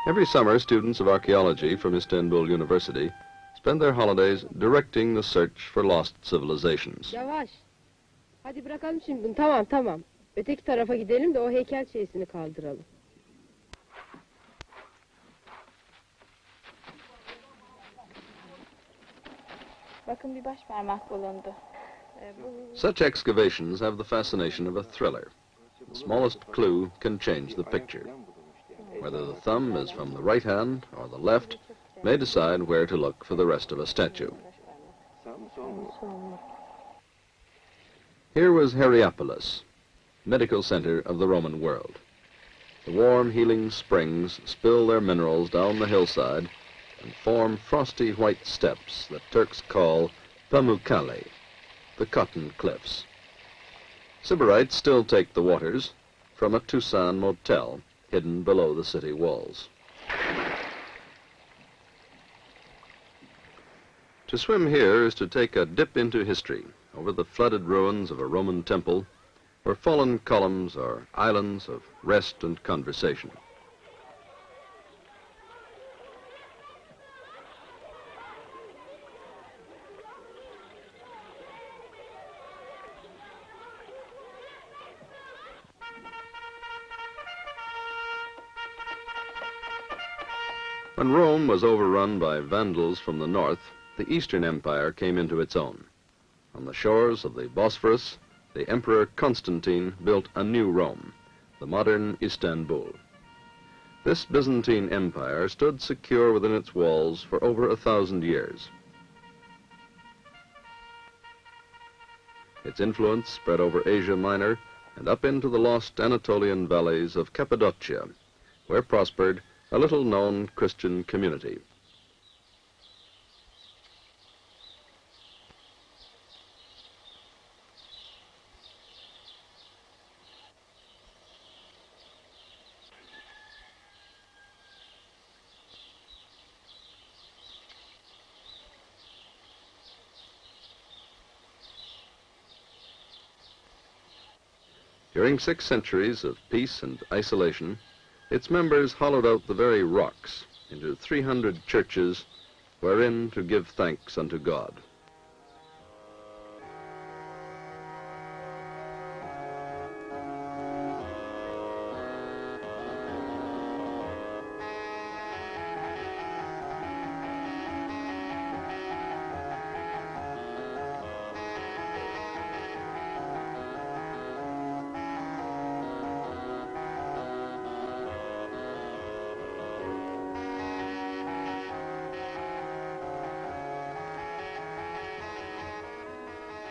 Every summer, students of archaeology from Istanbul University spend their holidays directing the search for lost civilizations. Yavaş. Hadi bırakalım şimdi bunu. Tamam, tamam. Öteki tarafa gidelim de o heykel şeysini kaldıralım. Bakın bir baş parmak bulundu. Such excavations have the fascination of a thriller. The smallest clue can change the picture. Whether the thumb is from the right hand or the left may decide where to look for the rest of a statue. Here was Hierapolis, medical center of the Roman world. The warm, healing springs spill their minerals down the hillside and form frosty white steps that Turks call Pamukkale, the cotton cliffs. Sybarites still take the waters from a Tucson motel hidden below the city walls. To swim here is to take a dip into history over the flooded ruins of a Roman temple where fallen columns are islands of rest and conversation. When Rome was overrun by Vandals from the north, the Eastern Empire came into its own. On the shores of the Bosphorus, the Emperor Constantine built a new Rome, the modern Istanbul. This Byzantine Empire stood secure within its walls for over 1,000 years. Its influence spread over Asia Minor and up into the lost Anatolian valleys of Cappadocia, where prospered a little-known Christian community. During 6 centuries of peace and isolation, its members hollowed out the very rocks into 300 churches wherein to give thanks unto God.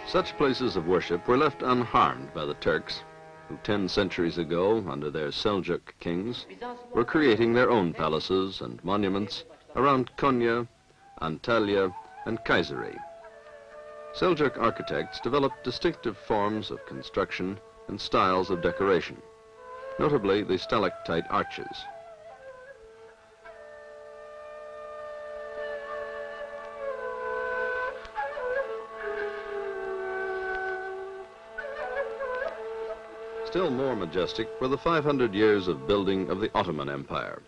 Such places of worship were left unharmed by the Turks, who 10 centuries ago, under their Seljuk kings, were creating their own palaces and monuments around Konya, Antalya, and Kayseri. Seljuk architects developed distinctive forms of construction and styles of decoration, notably the stalactite arches. Still more majestic were the 500 years of building of the Ottoman Empire.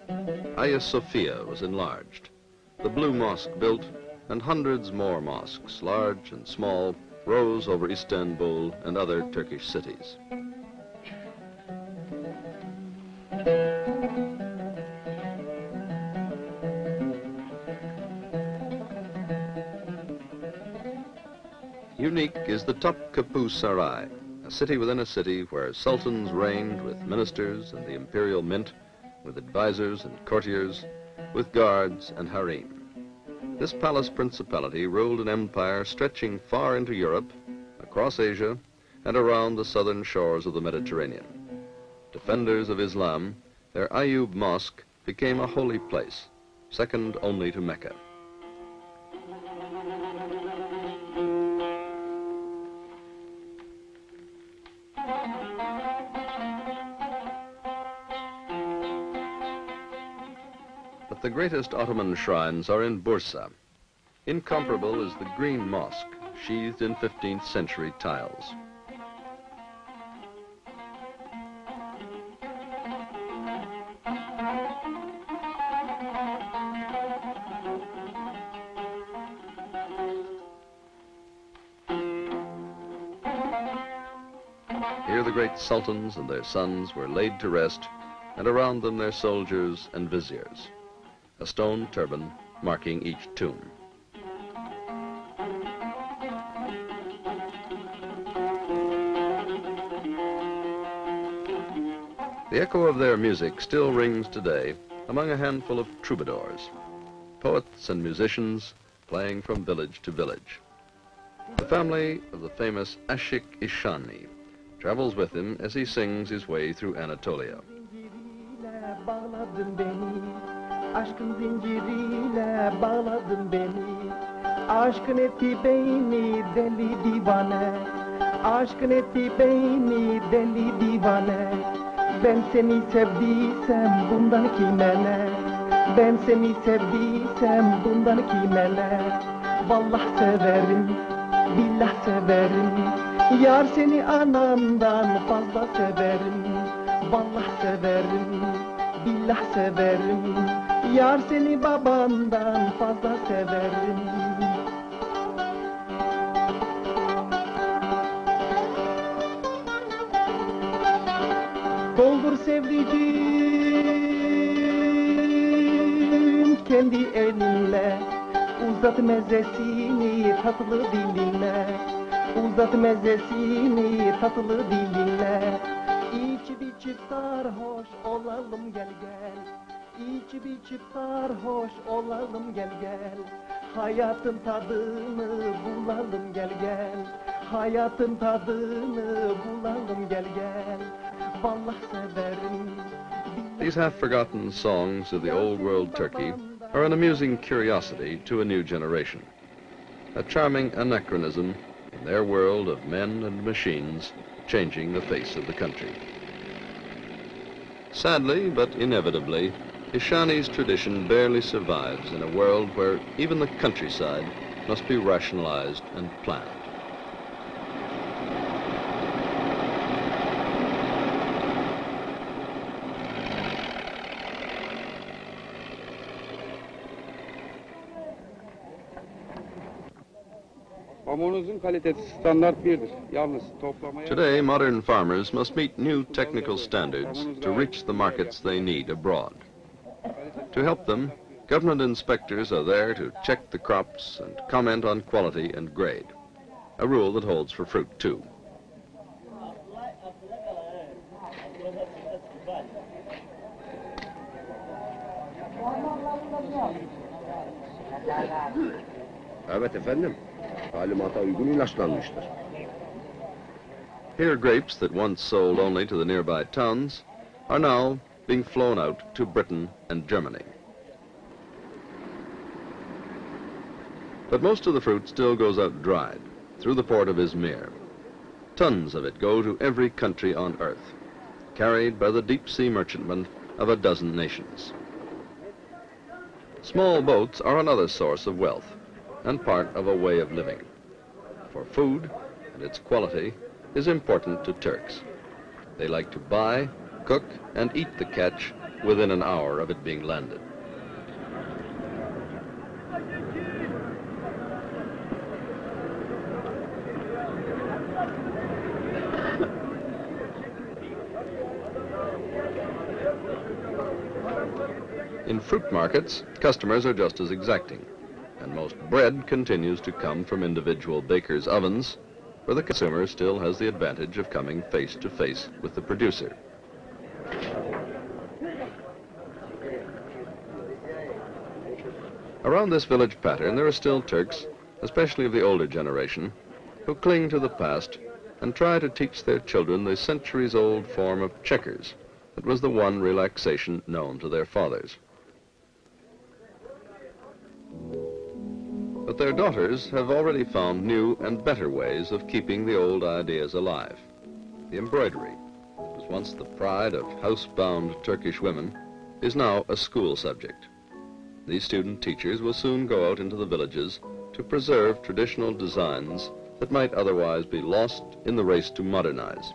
Ayasofya was enlarged, the Blue Mosque built, and hundreds more mosques, large and small, rose over Istanbul and other Turkish cities. Unique is the Topkapı Sarayı, a city within a city where sultans reigned with ministers and the imperial mint, with advisors and courtiers, with guards and harem. This palace principality ruled an empire stretching far into Europe, across Asia, and around the southern shores of the Mediterranean. Defenders of Islam, their Eyüp Mosque became a holy place, second only to Mecca. But the greatest Ottoman shrines are in Bursa. Incomparable is the Green Mosque, sheathed in 15th century tiles. Here the great sultans and their sons were laid to rest, and around them their soldiers and viziers. A stone turban marking each tomb. The echo of their music still rings today among a handful of troubadours, poets and musicians playing from village to village. The family of the famous Aşık İhsani travels with him as he sings his way through Anatolia. Bağladın beni, aşkın zinciriyle bağladın beni. Aşkın etti beni deli divane, aşkın etti beni deli divane. Ben seni sevdiysem bundan kime ne? Ben seni sevdiysem bundan kime ne? Vallahi severim, billah severim. Yar seni anamdan fazla severim. Vallahi severim, billah severim. Yar seni babandan fazla severim. Doldur sevdiceğim kendi elinle. Uzat mezesini tatlı dilinle. Uzat mezesini tatlı dilinle. İçip içip sarhoş olalım gel gel. İçip içip sarhoş olalım gel gel. Hayatın tadını bulalım gel gel. Hayatın tadını bulalım gel gel. Vallahi severim. These half-forgotten songs of the old world Turkey are an amusing curiosity to a new generation. A charming anachronism in their world of men and machines changing the face of the country. Sadly, but inevitably, Ishani's tradition barely survives in a world where even the countryside must be rationalized and planned. Pamuğunuzun kalitesi standart birdir. Yalnız toplamaya... Today, modern farmers must meet new technical standards to reach the markets they need abroad. To help them, government inspectors are there to check the crops and comment on quality and grade, a rule that holds for fruit too. Evet efendim. Talimata uygun ilaçlanmıştır. Here grapes that once sold only to the nearby towns are now being flown out to Britain and Germany. But most of the fruit still goes out dried through the port of Izmir. Tons of it go to every country on earth, carried by the deep-sea merchantmen of a dozen nations. Small boats are another source of wealth and part of a way of living. For food and its quality is important to Turks. They like to buy, cook, and eat the catch within an hour of it being landed. In fruit markets, customers are just as exacting, and most bread continues to come from individual bakers' ovens, where the consumer still has the advantage of coming face to face with the producer. Around this village pattern, there are still Turks, especially of the older generation, who cling to the past and try to teach their children the centuries-old form of checkers that was the one relaxation known to their fathers. But their daughters have already found new and better ways of keeping the old ideas alive. The embroidery, that was once the pride of housebound Turkish women, is now a school subject. These student teachers will soon go out into the villages to preserve traditional designs that might otherwise be lost in the race to modernize.